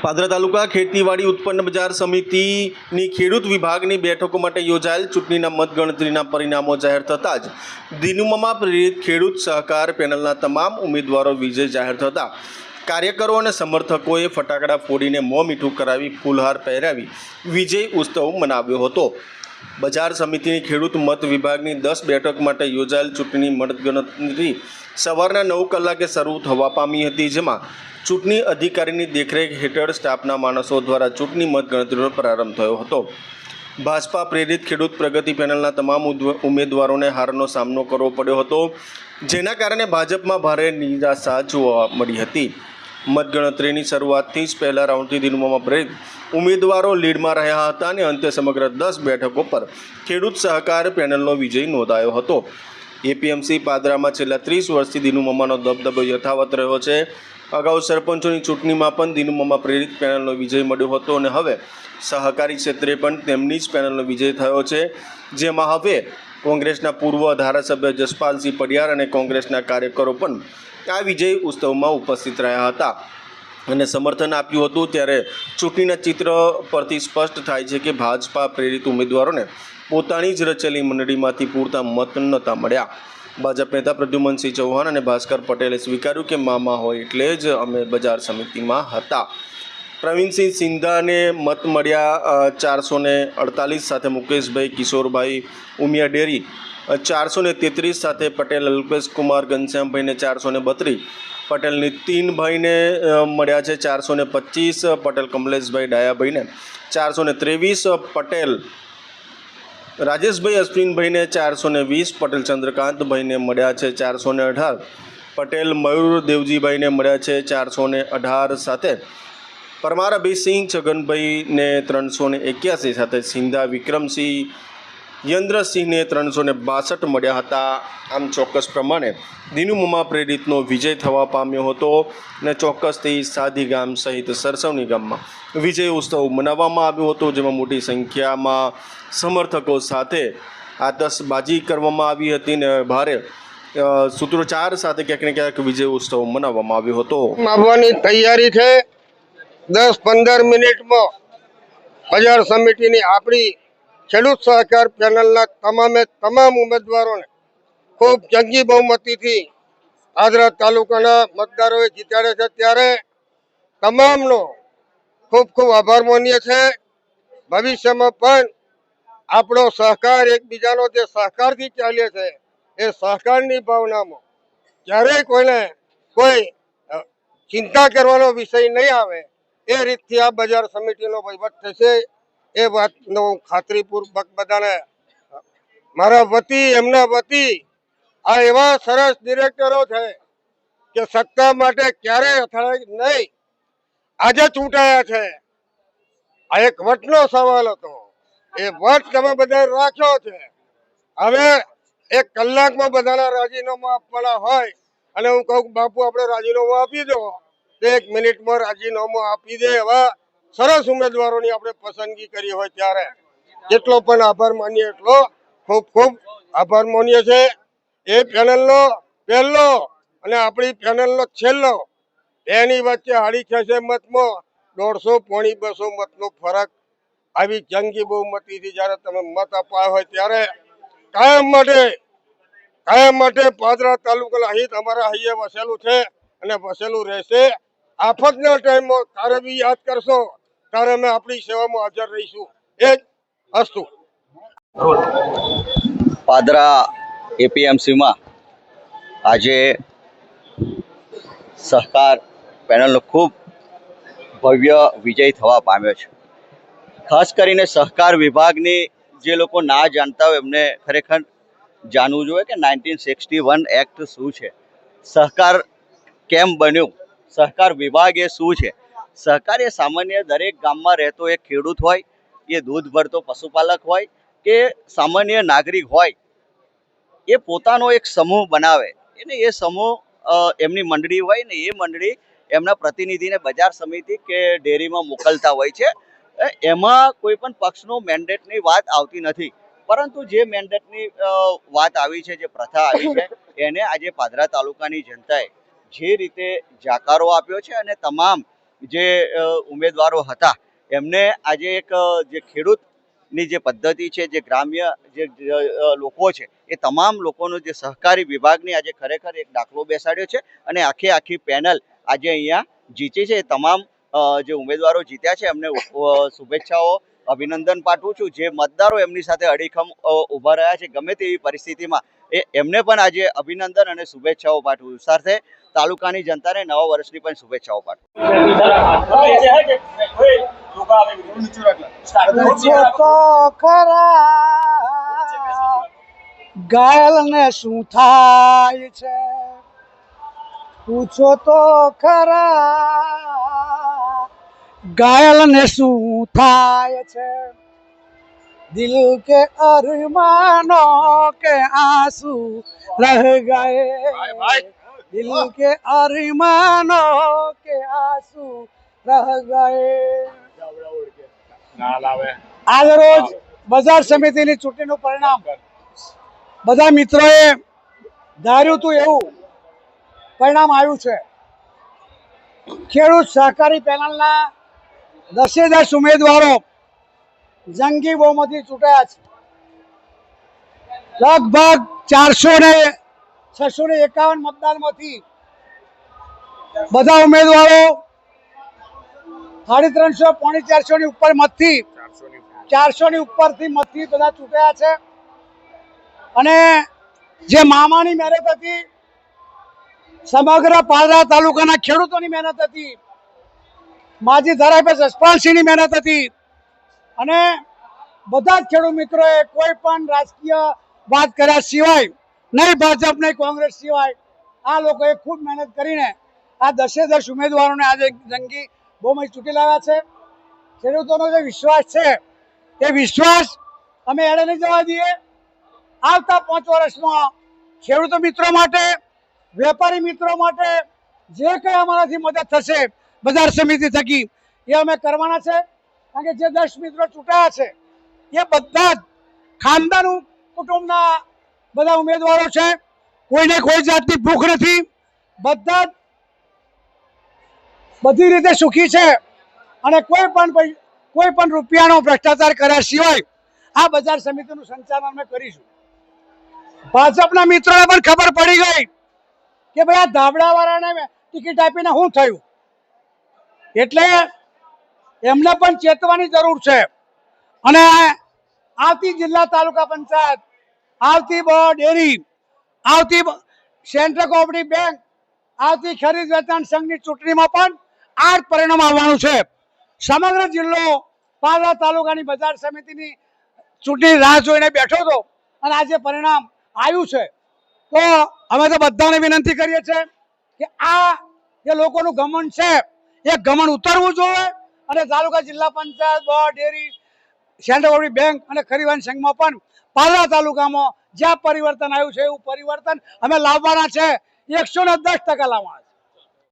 પાદરા તાલુકા ખેતીવાડી ઉત્પન્ન બજાર સમિતિની ખેડૂત વિભાગની બેઠકો માટે યોજાયેલ ચૂંટણીના મતગણતરીના પરિણામો જાહેર થતાં જ દિનુમામાં પ્રેરિત ખેડૂત સહકાર પેનલના તમામ ઉમેદવારો વિજય જાહેર થતાં કાર્યકરો અને સમર્થકોએ ફટાકડા ફોડીને મોં મીઠું કરાવી ફૂલહાર પહેરાવી વિજય ઉત્સવ મનાવ્યો હતો. બજાર સમિતિની ખેડૂત મત વિભાગની 10 બેઠક માટે યોજાયેલ ચૂંટણી મતગણતરી સવારના 9 કલાકે શરૂ થવા પામી હતી, જેમાં ચૂંટણી અધિકારીની દેખરેખ હેઠળ સ્ટાફના માણસો દ્વારા ચૂંટણી મતગણતરીનો પ્રારંભ થયો હતો. ભાજપા પ્રેરિત ખેડૂત પ્રગતિ પેનલના તમામ ઉમેદવારોને હારનો સામનો કરવો પડ્યો હતો, જેના કારણે ભાજપમાં ભારે નિરાશા જોવા મળી હતી. મતગણતરીની શરૂઆતથી જ પહેલા રાઉન્ડથી દિનુમામાં પ્રેરિત ઉમેદવારો લીડમાં રહ્યા હતા અને અંતે સમગ્ર 10 બેઠકો પર ખેડૂત સહકાર પેનલનો વિજય નોંધાયો હતો. એપીએમસી પાદરામાં છેલ્લા 30 વર્ષથી દિનુમામાનો દબદબો યથાવત રહ્યો છે. અગાઉ સરપંચોની ચૂંટણીમાં પણ દિનુમામા પ્રેરિત પેનલનો વિજય મળ્યો હતો અને હવે સહકારી ક્ષેત્રે પણ તેમની જ પેનલનો વિજય થયો છે, જેમાં હવે કોંગ્રેસના પૂર્વ ધારાસભ્ય જસપાલસિંહ પડિયાર અને કોંગ્રેસના કાર્યકરો પણ આ વિજય ઉત્સવમાં ઉપસ્થિત રહ્યા હતા અને સમર્થન આપ્યું હતું. ત્યારે ચૂંટણીના ચિત્ર પરથી સ્પષ્ટ થાય છે કે ભાજપા પ્રેરિત ઉમેદવારોને પોતાની જ રચેલી મંડળીમાંથી પૂરતા મત નહોતા મળ્યા. ભાજપ નેતા પ્રદ્યુમનસિંહ ચૌહાણ અને ભાસ્કર પટેલે સ્વીકાર્યું કે મામા હોય એટલે જ અમે બજાર સમિતિમાં હતા. પ્રવીણસિંહ સિંધાને મત મળ્યા 448 સાથે મુકેશભાઈ કિશોરભાઈ ઉમિયા ડેરી 433 સાથે પટેલ અલ્પેશ કુમાર ઘનશ્યામભાઈને 432, પટેલ નીતિનભાઈને મળ્યા છે 425, પટેલ કમલેશભાઈ ડાયાભાઈને 423, પટેલ રાજેશભાઈ અશ્વિનભાઈને 420, પટેલ ચંદ્રકાંતભાઈને મળ્યા છે 418, પટેલ મયુર દેવજીભાઈને મળ્યા છે 418 સાથે પરમાર અભિસિંહ છગનભાઈને 381 સાથે સિંધા વિક્રમસિંહ યન્દ્રસિંહને 362 મળ્યા હતા. આમ ચોક્કસ પ્રમાણે દિનુમામા પ્રેરિતનો વિજય થવા પામ્યો હતો અને ચોક્કસથી સાધી ગામ સહિત સરસવની ગામમાં વિજય ઉત્સવ મનાવવામાં આવ્યો હતો, જેમાં મોટી સંખ્યામાં સમર્થકો સાથે આતશબાજી કરવામાં આવી હતી અને ભારે સૂત્રોચ્ચાર સાથે ક્યાંક ને ક્યાંક વિજય ઉત્સવ મનાવવામાં આવ્યો હતો. આવવાની તૈયારી છે. 10-15 મિનિટમાં બજાર સમિતિની આપણી ખેડૂત સહકાર પેનલના તમામ ઉમેદવારોને ખૂબ જંગી બહુમતીથી પાદરા તાલુકાના મતદારોએ જીતાડે છે. ત્યારે તમામનો ખૂબ ખૂબ આભાર માનીએ છે. ભવિષ્યમાં પણ આપણો સહકાર, એકબીજાનો જે સહકારથી ચાલે છે એ સહકારની ભાવનામાં ક્યારેય કોઈને કોઈ ચિંતા કરવાનો વિષય નહીં આવે એ રીતથી આ બજાર સમિતિનો વહીવટ થશે એ વાતનો ખાતરીપૂર્વક બધાને મારા વતી, એમના વતી, આ એવા સરસ ડિરેક્ટરો છે કે સત્તા માટે ક્યારેય અથડાય નહીં. આજે ચૂંટાયા છે. આ એક વટનો સવાલ હતો, એ વટ તમે બધા રાખ્યો છે. હવે 1 કલાકમાં બધાના રાજીનામા આપવાના હોય અને હું કહું બાપુ આપણે રાજીનામું આપી દો, 1 મિનિટમાં રાજીનામું આપી દે એવા સરસ ઉમેદવારોની આપણે પસંદગી કરી હોય ત્યારે જેટલો પણ આભાર માનીએ એટલો ખૂબ ખૂબ આભાર માનીએ છે. એ પેનલનો પહેલો અને આપણી પેનલનો છેલ્લો, એની વચ્ચે 6.5 મતમાં 150-200 મતનો ફરક આવી જંગી બહુમતીથી જ્યારે તમે મત અપાયો હોય ત્યારે કાયમ માટે પાદરા તાલુકાના હિત અમારા હૈયે વસેલું છે અને વસેલું રહેશે. આફતના ટાઈમમાં તારે બી યાદ કરશો ત્યારે અમે આપણી સેવામાં હાજર રહીશું. એ જ અસ્તુ. પાદરા એપીએમસીમાં આજે સહકાર પેનલનો ખૂબ ભવ્ય વિજય થવા પામ્યો છે. ખાસ કરીને સહકાર વિભાગની જે લોકો ના જાણતા હોય એમને ખરેખર જાણવું જોઈએ કે 1961 એક્ટ શું છે, સહકાર કેમ બન્યું, સહકાર વિભાગ એ શું છે. સહકાર એ સામાન્ય દરેક ગામમાં રહેતો એક ખેડૂત હોય, એ દૂધ ભરતો પશુપાલક હોય કે સામાન્ય નાગરિક હોય, એ પોતાનો એક સમૂહ બનાવે અને એ સમૂહ એમની મંડળી હોય ને એ મંડળી એમના પ્રતિનિધિને બજાર સમિતિ કે ડેરીમાં મોકલતા હોય છે. એમાં કોઈ પણ પક્ષનો મેન્ડેટની વાત આવતી નથી, પરંતુ જે મેન્ડેટની વાત આવી છે, જે પ્રથા આવી છે, એને આજે પાદરા તાલુકાની જનતાએ જે રીતે જાકારો આપ્યો છે અને તમામ જે ઉમેદવારો હતા એમને આજે એક જે ખેડૂતની જે પદ્ધતિ છે, જે ગ્રામ્ય જે લોકો છે એ તમામ લોકોનો જે સહકારી વિભાગની આજે ખરેખર એક દાખલો બેસાડ્યો છે અને આખી પેનલ આજે અહીંયા જીતી છે. એ તમામ જે ઉમેદવારો જીત્યા છે એમને શુભેચ્છાઓ અભિનંદન પાઠવું છું. જે મતદારો એમની સાથે અડીખમ ઊભા રહ્યા છે ગમે તેવી પરિસ્થિતિમાં એમને પણ આજે અભિનંદન અને શુભેચ્છાઓ પાઠવું. સાથે તાલુકાની જનતાને નવા વર્ષની પણ શુભેચ્છાઓ પાઠવું. તો ખરા ઘાયલ ને શું થાય છે, પૂછો તો ખરા ઘાયલ ને શું થાય છે, દિલ કે અરમાનો કે આંસू रह गए, दिल के अरमानो के आंसू रह गए. આજ રોજ બજાર સમિતિની ચૂંટણીનું પરિણામ બધા મિત્રોએ ધાર્યું હતું એવું પરિણામ આવ્યું છે. ખેડૂત સહકારી પેનલના 10 ઉમેદવારો જંગી બહુમતી ચૂંટાયા છે. લગભગ 651 મતદાનમાંથી બધા ઉમેદવારો 350 પોણી 400 ની ઉપર મતથી 400 ની ઉપરથી મતથી બધા ચૂંટાયા છે. અને જે મામાની મહેનત હતી, સમગ્ર પાદરા તાલુકાના ખેડૂતોની મહેનત હતી, માજી ધારાસભ્ય જસપાલસિંહની મહેનત હતી અને બધા જ ખેડૂત મિત્રોએ કોઈ પણ રાજકીય વાત કર્યા સિવાય, નહીં ભાજપ નહીં કોંગ્રેસ સિવાય, આ લોકોએ ખૂબ મહેનત કરીને આ 10 ઉમેદવારોને આજે જંગી બહુમતી ચૂંટી લાવ્યા છે. ખેડૂતોનો જે વિશ્વાસ છે એ વિશ્વાસ અમે એડે નહીં જવા દઈએ. આવતા 5 વર્ષમાં ખેડૂતો મિત્રો માટે, વેપારી મિત્રો માટે જે કંઈ અમારાથી મદદ થશે બજાર સમિતિ થકી એ અમે કરવાના છે. કારણ કે જે 10 મિત્રો ચૂંટાયા છે એ બધા જ ખાનદાન કુટુંબના બધા ઉમેદવારો છે. કોઈને કોઈ જાતની ભૂખ નથી, બધા જ બધી રીતે સુખી છે અને કોઈ પણ રૂપિયાનો ભ્રષ્ટાચાર કર્યા સિવાય આ બજાર સમિતિનું સંચાલન અમે કરીશું. ભાજપના મિત્રોને પણ ખબર પડી ગઈ કે ભાઈ આ ધાબળાવાળાને ટિકિટ આપીને શું થયું, એટલે એમને પણ ચેતવાની જરૂર છે. અને આવતી જિલ્લા તાલુકા પંચાયત, આવતી ડેરી, આવતી સેન્ટ્રલ કોઓપરેટિવ બેંક, આવતી ખરીદ વેચાણ સંઘની ચૂંટણીમાં પણ આ જ પરિણામ આવવાનું છે. સમગ્ર જિલ્લો પાદરા તાલુકાની બજાર સમિતિની ચૂંટણી રાહ જોઈને બેઠો હતો અને આજે પરિણામ આવ્યું છે. તો અમે તો બધાને વિનંતી કરીએ છીએ કે આ જે લોકોનું ગમન છે એ ગમન ઉતરવું જોઈએ અને તાલુકા જિલ્લા panchayat, dairy, central cooperative bank અને ખરીદ વેચાણ સંઘમાં પણ પાદરા તાલુકામાં જ્યાં પરિવર્તન આવ્યું છે એવું પરિવર્તન અમે લાવવાના છે. 110% લાવવાના છે.